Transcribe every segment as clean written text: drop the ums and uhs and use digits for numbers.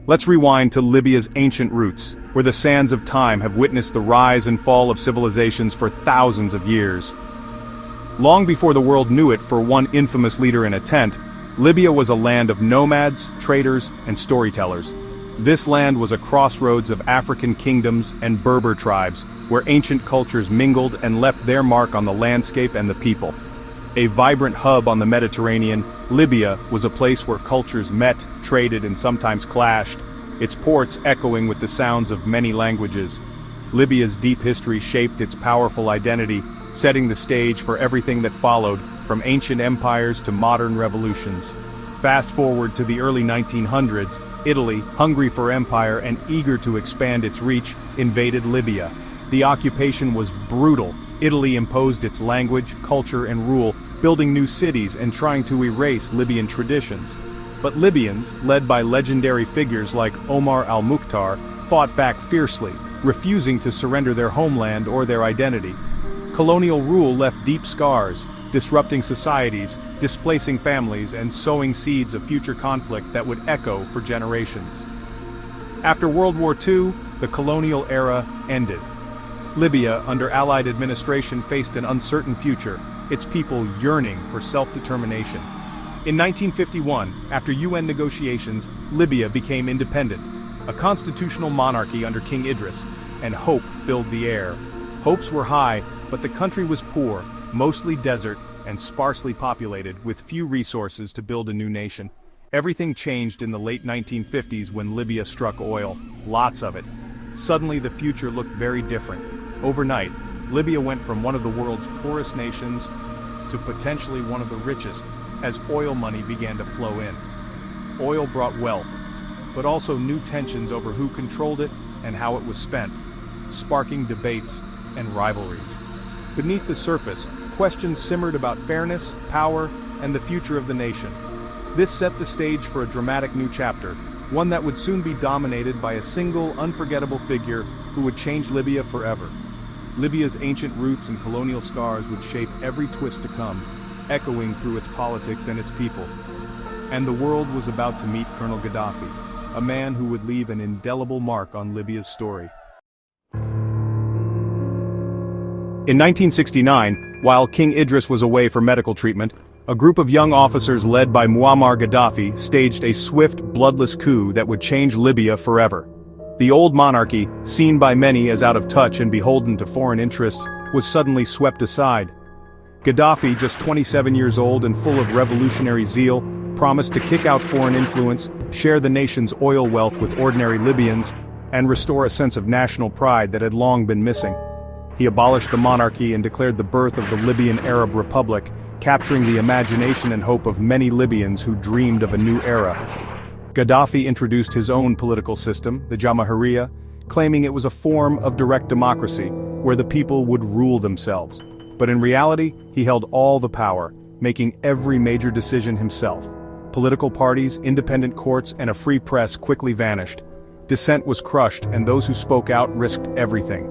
Let's rewind to Libya's ancient roots, where the sands of time have witnessed the rise and fall of civilizations for thousands of years. Long before the world knew it for one infamous leader in a tent, Libya was a land of nomads, traders, and storytellers. This land was a crossroads of African kingdoms and Berber tribes, where ancient cultures mingled and left their mark on the landscape and the people. A vibrant hub on the Mediterranean, Libya was a place where cultures met, traded, and sometimes clashed, its ports echoing with the sounds of many languages. Libya's deep history shaped its powerful identity, setting the stage for everything that followed, from ancient empires to modern revolutions. Fast forward to the early 1900s, Italy, hungry for empire and eager to expand its reach, invaded Libya. The occupation was brutal. Italy imposed its language, culture, and rule, building new cities and trying to erase Libyan traditions. But Libyans, led by legendary figures like Omar al-Mukhtar, fought back fiercely, refusing to surrender their homeland or their identity. Colonial rule left deep scars, disrupting societies, displacing families, and sowing seeds of future conflict that would echo for generations. After World War II, the colonial era ended. Libya, under Allied administration, faced an uncertain future, its people yearning for self-determination. In 1951, after UN negotiations, Libya became independent, a constitutional monarchy under King Idris, and hope filled the air. Hopes were high, but the country was poor, mostly desert, and sparsely populated, with few resources to build a new nation. Everything changed in the late 1950s when Libya struck oil, lots of it. Suddenly the future looked very different. Overnight, Libya went from one of the world's poorest nations to potentially one of the richest, as oil money began to flow in. Oil brought wealth, but also new tensions over who controlled it and how it was spent, sparking debates and rivalries. Beneath the surface, questions simmered about fairness, power, and the future of the nation. This set the stage for a dramatic new chapter, one that would soon be dominated by a single, unforgettable figure who would change Libya forever. Libya's ancient roots and colonial scars would shape every twist to come, echoing through its politics and its people. And the world was about to meet Colonel Gaddafi, a man who would leave an indelible mark on Libya's story. In 1969, while King Idris was away for medical treatment, a group of young officers led by Muammar Gaddafi staged a swift, bloodless coup that would change Libya forever. The old monarchy, seen by many as out of touch and beholden to foreign interests, was suddenly swept aside. Gaddafi, just 27 years old and full of revolutionary zeal, promised to kick out foreign influence, share the nation's oil wealth with ordinary Libyans, and restore a sense of national pride that had long been missing. He abolished the monarchy and declared the birth of the Libyan Arab Republic, capturing the imagination and hope of many Libyans who dreamed of a new era. Gaddafi introduced his own political system, the Jamahiriya, claiming it was a form of direct democracy, where the people would rule themselves. But in reality, he held all the power, making every major decision himself. Political parties, independent courts, and a free press quickly vanished. Dissent was crushed, and those who spoke out risked everything.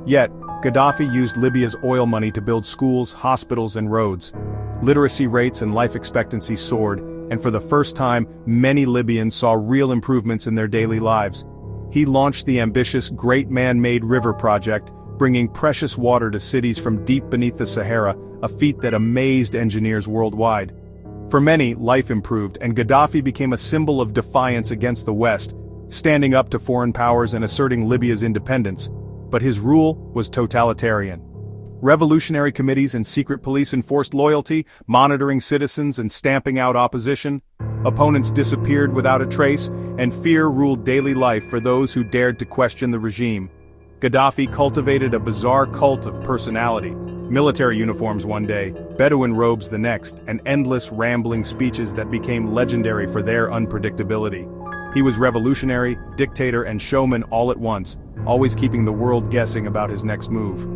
Yet, Gaddafi used Libya's oil money to build schools, hospitals, and roads. Literacy rates and life expectancy soared, and for the first time, many Libyans saw real improvements in their daily lives. He launched the ambitious Great Man-Made River Project, bringing precious water to cities from deep beneath the Sahara, a feat that amazed engineers worldwide. For many, life improved, and Gaddafi became a symbol of defiance against the West, standing up to foreign powers and asserting Libya's independence. But his rule was totalitarian. Revolutionary committees and secret police enforced loyalty, monitoring citizens and stamping out opposition. Opponents disappeared without a trace, and fear ruled daily life for those who dared to question the regime. Gaddafi cultivated a bizarre cult of personality. Military uniforms one day, Bedouin robes the next, and endless rambling speeches that became legendary for their unpredictability. He was revolutionary, dictator, and showman all at once, always keeping the world guessing about his next move.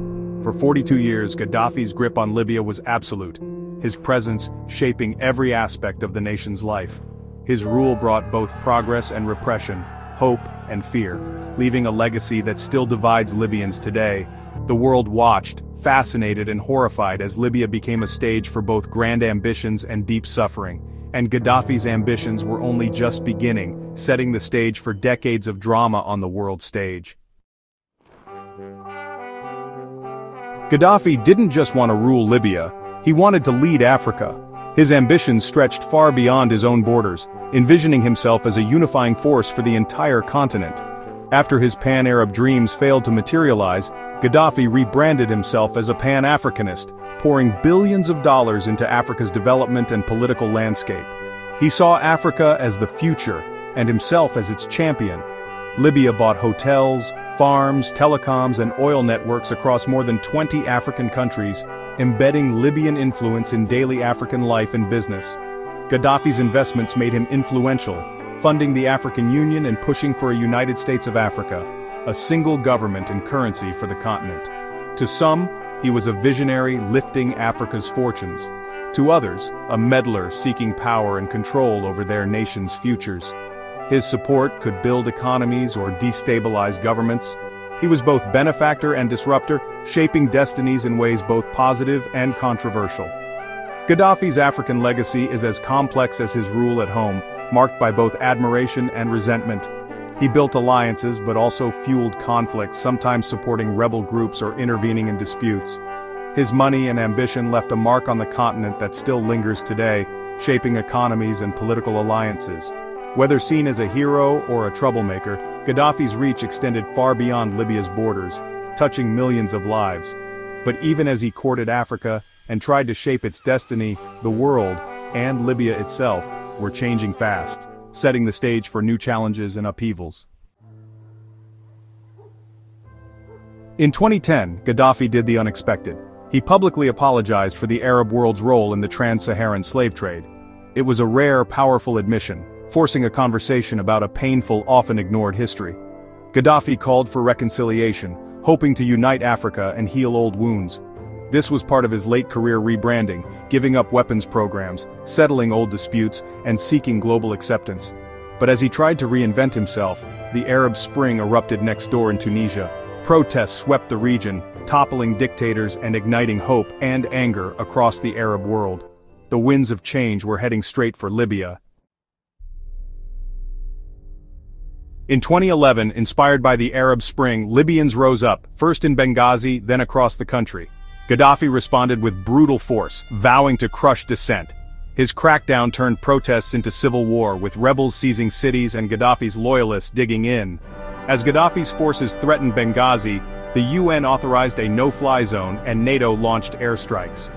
For 42 years, Gaddafi's grip on Libya was absolute, his presence shaping every aspect of the nation's life. His rule brought both progress and repression, hope and fear, leaving a legacy that still divides Libyans today. The world watched, fascinated and horrified as Libya became a stage for both grand ambitions and deep suffering, and Gaddafi's ambitions were only just beginning, setting the stage for decades of drama on the world stage. Gaddafi didn't just want to rule Libya, he wanted to lead Africa. His ambitions stretched far beyond his own borders, envisioning himself as a unifying force for the entire continent. After his pan-Arab dreams failed to materialize, Gaddafi rebranded himself as a Pan-Africanist, pouring billions of dollars into Africa's development and political landscape. He saw Africa as the future, and himself as its champion. Libya bought hotels, farms, telecoms, and oil networks across more than 20 African countries, embedding Libyan influence in daily African life and business. Gaddafi's investments made him influential, funding the African Union and pushing for a United States of Africa, a single government and currency for the continent. To some, he was a visionary lifting Africa's fortunes. To others, a meddler seeking power and control over their nation's futures. His support could build economies or destabilize governments. He was both benefactor and disruptor, shaping destinies in ways both positive and controversial. Gaddafi's African legacy is as complex as his rule at home, marked by both admiration and resentment. He built alliances but also fueled conflicts, sometimes supporting rebel groups or intervening in disputes. His money and ambition left a mark on the continent that still lingers today, shaping economies and political alliances. Whether seen as a hero or a troublemaker, Gaddafi's reach extended far beyond Libya's borders, touching millions of lives. But even as he courted Africa and tried to shape its destiny, the world, and Libya itself, were changing fast, setting the stage for new challenges and upheavals. In 2010, Gaddafi did the unexpected. He publicly apologized for the Arab world's role in the trans-Saharan slave trade. It was a rare, powerful admission, forcing a conversation about a painful, often ignored history. Gaddafi called for reconciliation, hoping to unite Africa and heal old wounds. This was part of his late career rebranding, giving up weapons programs, settling old disputes, and seeking global acceptance. But as he tried to reinvent himself, the Arab Spring erupted next door in Tunisia. Protests swept the region, toppling dictators and igniting hope and anger across the Arab world. The winds of change were heading straight for Libya. In 2011, inspired by the Arab Spring, Libyans rose up, first in Benghazi, then across the country. Gaddafi responded with brutal force, vowing to crush dissent. His crackdown turned protests into civil war, with rebels seizing cities and Gaddafi's loyalists digging in. As Gaddafi's forces threatened Benghazi, the UN authorized a no-fly zone and NATO launched airstrikes.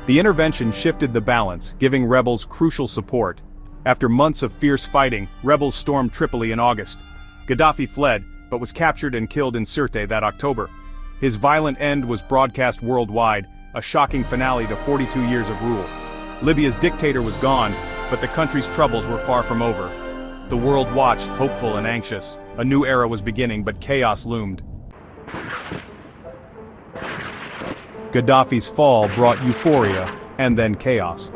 The intervention shifted the balance, giving rebels crucial support. After months of fierce fighting, rebels stormed Tripoli in August. Gaddafi fled, but was captured and killed in Sirte that October. His violent end was broadcast worldwide, a shocking finale to 42 years of rule. Libya's dictator was gone, but the country's troubles were far from over. The world watched, hopeful and anxious. A new era was beginning, but chaos loomed. Gaddafi's fall brought euphoria, and then chaos.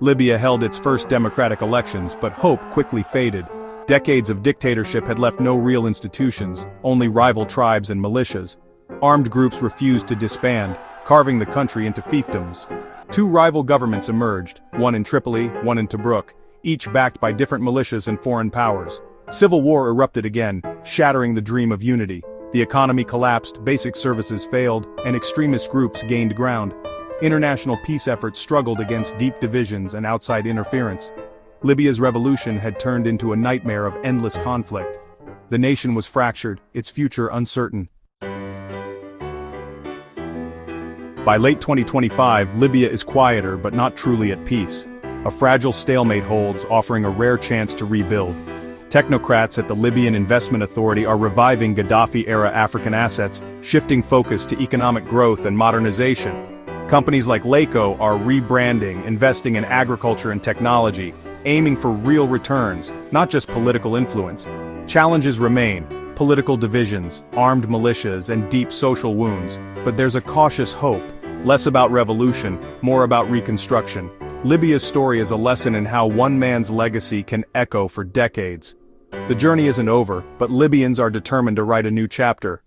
Libya held its first democratic elections, but hope quickly faded. Decades of dictatorship had left no real institutions, only rival tribes and militias. Armed groups refused to disband, carving the country into fiefdoms. Two rival governments emerged, one in Tripoli, one in Tobruk, each backed by different militias and foreign powers. Civil war erupted again, shattering the dream of unity. The economy collapsed, basic services failed, and extremist groups gained ground. International peace efforts struggled against deep divisions and outside interference. Libya's revolution had turned into a nightmare of endless conflict. The nation was fractured, its future uncertain. By late 2025, Libya is quieter but not truly at peace. A fragile stalemate holds, offering a rare chance to rebuild. Technocrats at the Libyan Investment Authority are reviving Gaddafi-era African assets, shifting focus to economic growth and modernization. Companies like Laco are rebranding, investing in agriculture and technology, aiming for real returns, not just political influence. Challenges remain: political divisions, armed militias, and deep social wounds. But there's a cautious hope, less about revolution, more about reconstruction. Libya's story is a lesson in how one man's legacy can echo for decades. The journey isn't over, but Libyans are determined to write a new chapter.